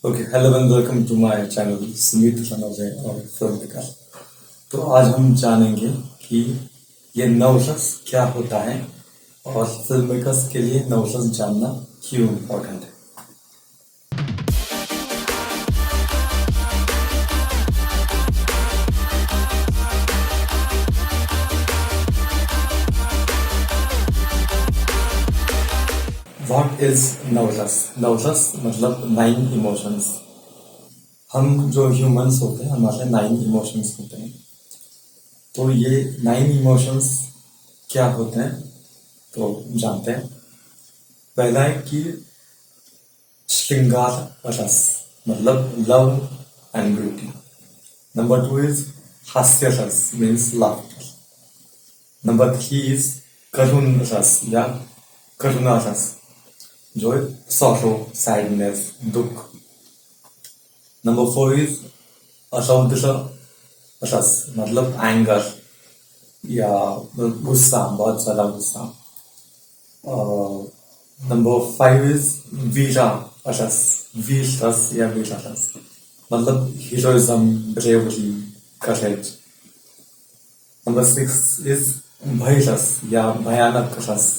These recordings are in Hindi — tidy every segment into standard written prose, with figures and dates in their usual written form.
Okay, hello and welcome to my channel Sumit रनौजे और फिल्म विकास। तो आज हम जानेंगे कि ये नवरस क्या होता है और फिल्म मेकर्स के लिए नवरस जानना क्यों इम्पोर्टेंट है। What is नवरस? नवरस मतलब नाइन इमोशंस। हम जो ह्यूमंस होते हैं हमारे नाइन इमोशंस होते हैं। तो ये नाइन इमोशंस क्या होते हैं तो जानते हैं। पहला है कि श्रृंगार रस मतलब love and beauty. Number two is हास्य रस means laughter. Number three is करुण रस या करुणा रस जो है सॉरो सैडनेस दुख। नंबर फोर इज असौद्र रस मतलब एंगर या गुस्सा, बहुत ज्यादा गुस्सा। नंबर फाइव इज वीरा रस, वीर रस या वीरा रस मतलब heroism, bravery, courage. Number six is भय रस या भयानक रस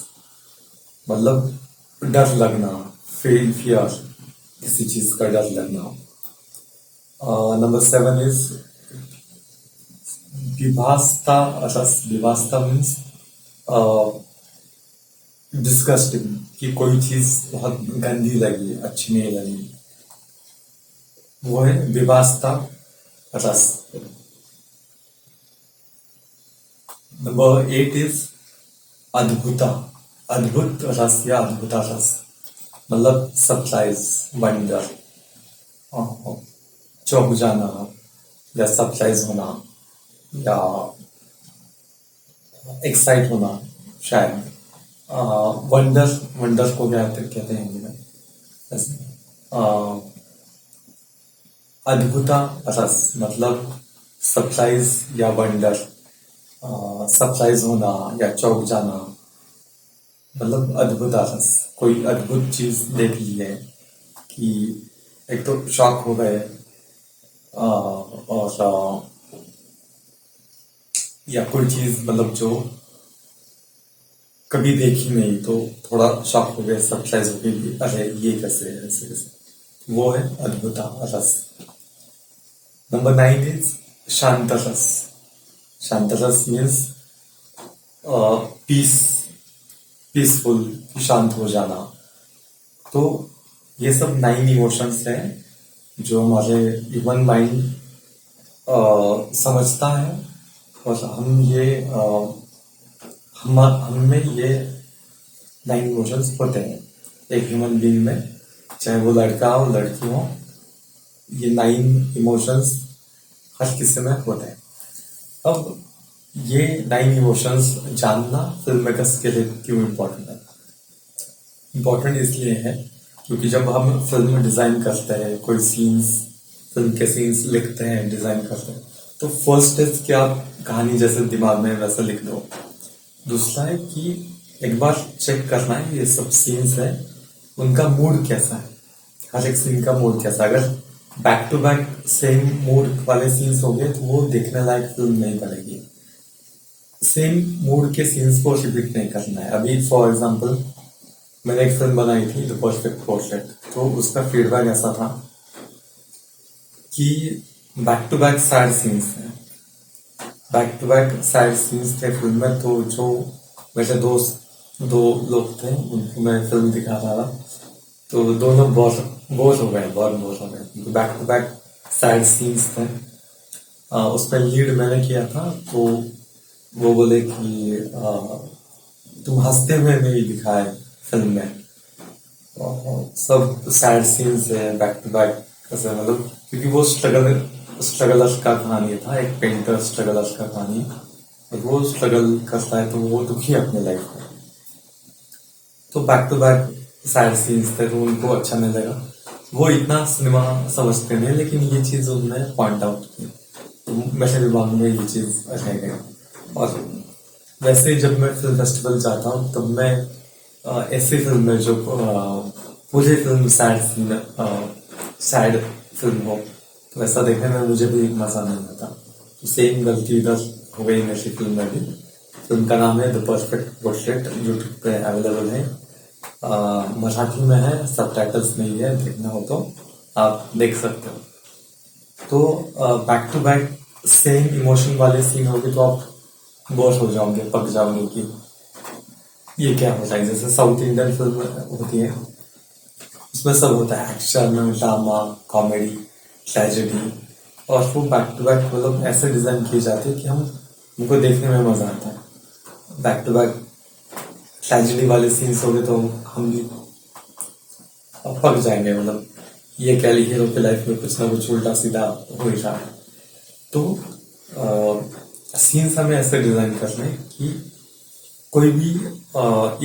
मतलब डर लगना, फियर, किसी चीज का डर लगना। नंबर सेवन इज विभास्ता रस, विभास्ता मीन्स डिस्गस्टिंग कि कोई चीज बहुत गंदी लगी, अच्छी नहीं लगी, वो है विभास्ता रस। नंबर एट इज अद्भुता, अद्भुत रस या अद्भुता रस मतलब सरप्राइज, वंडर, चौंक जाना या सरप्राइज होना या एक्साइट होना शायद। वंडर, वंडर को क्या कहते हैं हिंदी में ऐसे। अद्भुता रस मतलब सरप्राइज या वंडर, सरप्राइज होना या चौंक जाना मतलब अद्भुत रस। कोई अद्भुत चीज देख ली है कि एक तो शॉक हो गए, और या कोई चीज मतलब जो कभी देखी नहीं तो थोड़ा शॉक हो गए, सरप्राइज हो गई, अरे ये कैसे ऐसे कैसे, वो है अद्भुता रस। नंबर नाइन इज शांत रस, शांत रस मीन्स पीस, पीसफुल, शांत हो जाना। तो ये सब नाइन इमोशंस हैं जो हमारे ह्यूमन माइंड समझता है और हम ये हम में ये नाइन इमोशंस होते हैं एक ह्यूमन बीइंग में, चाहे वो लड़का हो लड़की हो, ये नाइन इमोशंस हर किसी में होते हैं। अब ये नाइन इमोशंस जानना फिल्म मेकर्स के लिए क्यों इम्पोर्टेंट है? इम्पोर्टेंट इसलिए है क्योंकि जब हम फिल्म डिजाइन करते हैं, कोई सीन्स, फिल्म के सीन्स लिखते हैं, डिजाइन करते हैं, तो फर्स्ट इज कि आप कहानी जैसे दिमाग में वैसे लिख दो। दूसरा है कि एक बार चेक करना है ये सब सीन्स है उनका मूड कैसा है, हर एक सीन का मूड कैसा है। अगर back to back same mood वाले सीन्स हो गए तो वो देखने लायक फिल्म नहीं बनेगी। सेम मूड के सीन्स को रिपीट नहीं करना है। अभी फॉर एग्जांपल मैंने एक फिल्म बनाई थी द परफेक्ट पोर्ट्रेट, तो उसका फीडबैक ऐसा था कि back to back sad scenes हैं, back to back sad scenes थे फिल्म में। तो जो मेरे दोस्त दो लोग थे उनको मैं फिल्म दिखा रहा था तो दोनों बहुत बोर हो गए, बहुत बोर हो गए, back to back sad scenes थे। उसमें लीड मैंने किया था तो वो बोले कि तुम हंसते हुए नहीं दिखाए फिल्म में, सब सैड सीन्स है बैक टू बैक ऐसे, मतलब क्योंकि वो स्ट्रगलर का कहानी था, एक पेंटर स्ट्रगलर का कहानी, और वो स्ट्रगल करता है तो वो दुखी है अपने लाइफ में। तो back to back sad scenes थे तो उनको अच्छा नहीं लगा। वो इतना सिनेमा समझते नहीं लेकिन ये चीज उन्होंने पॉइंट आउट की, तो मेरे दिमाग में ये चीज रह गई। और वैसे जब मैं फिल्म फेस्टिवल जाता हूँ तब मैं ऐसी फिल्म में जो पूरी film sad scene sad film हो तो ऐसा देखने में मुझे भी मजा नहीं आता। तो सेम गलती इधर हो गई मेरी फिल्म में भी। फिल्म का नाम है द परफेक्ट पोर्ट्रेट, यूट्यूब पे अवेलेबल है। मराठी में है, सबटाइटल्स नहीं है, देखना हो तो आप देख सकते हो। तो back to back same emotion वाले सीन होगी तो आप बोर हो जाओगे, पक जाओगे कि ये क्या होता है। जैसे साउथ इंडियन फिल्म होती है, उसमें सब होता है, एक्शन, ड्रामा, कॉमेडी, ट्रेजेडी, और वो बैक टू बैक मतलब ऐसे डिजाइन किए जाते हैं कि हमको देखने में मजा आता है। बैक टू बैक ट्रेजेडी वाले सीन्स हो गए तो हम भी पक जाएंगे, मतलब ये क्या हीरो की लाइफ में कुछ ना कुछ उल्टा सीधा हो ही रहा है। तो सीन्स हमें ऐसे डिजाइन करने कि कोई भी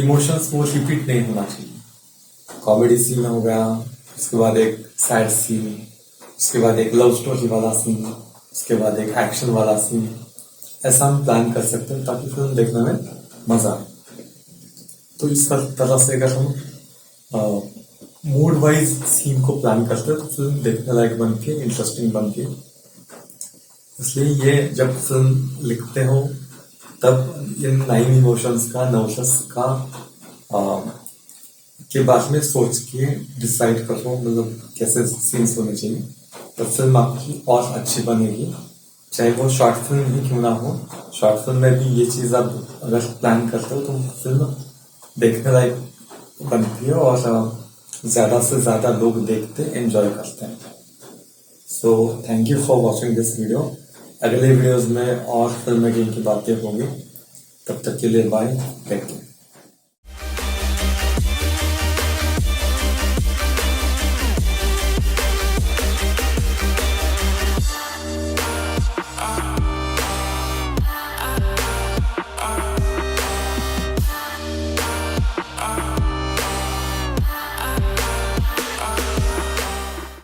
इमोशंस वो रिपीट नहीं होना चाहिए। कॉमेडी सीन हो गया, उसके बाद एक सैड सीन, उसके बाद एक लव स्टोरी वाला सीन, उसके बाद एक एक्शन वाला सीन, ऐसा हम प्लान कर सकते हैं ताकि फिल्म देखने में मजा आए। तो इस तरह से अगर हम मूड वाइज सीन को प्लान करते हैं तो फिल्म देखने लायक बनती है, इंटरेस्टिंग बनती है। इसलिए ये जब फिल्म लिखते हो तब इन 9 इमोशंस का, नौशस का के बारे में सोच के डिसाइड करो, मतलब कैसे सीन्स होने चाहिए, तो फिल्म आपकी और अच्छी बनेगी। चाहे वो शॉर्ट फिल्म ही क्यों ना हो, शॉर्ट फिल्म में भी ये चीज आप अगर प्लान करते हो तो फिल्म देखने लायक बनती है और ज्यादा से ज्यादा लोग देखते, एंजॉय करते हैं। So thank you for watching this video. अगले वीडियोस में और फिल्म मेकिंग की बातें होंगी, तब तक के लिए बाय, टेक केयर।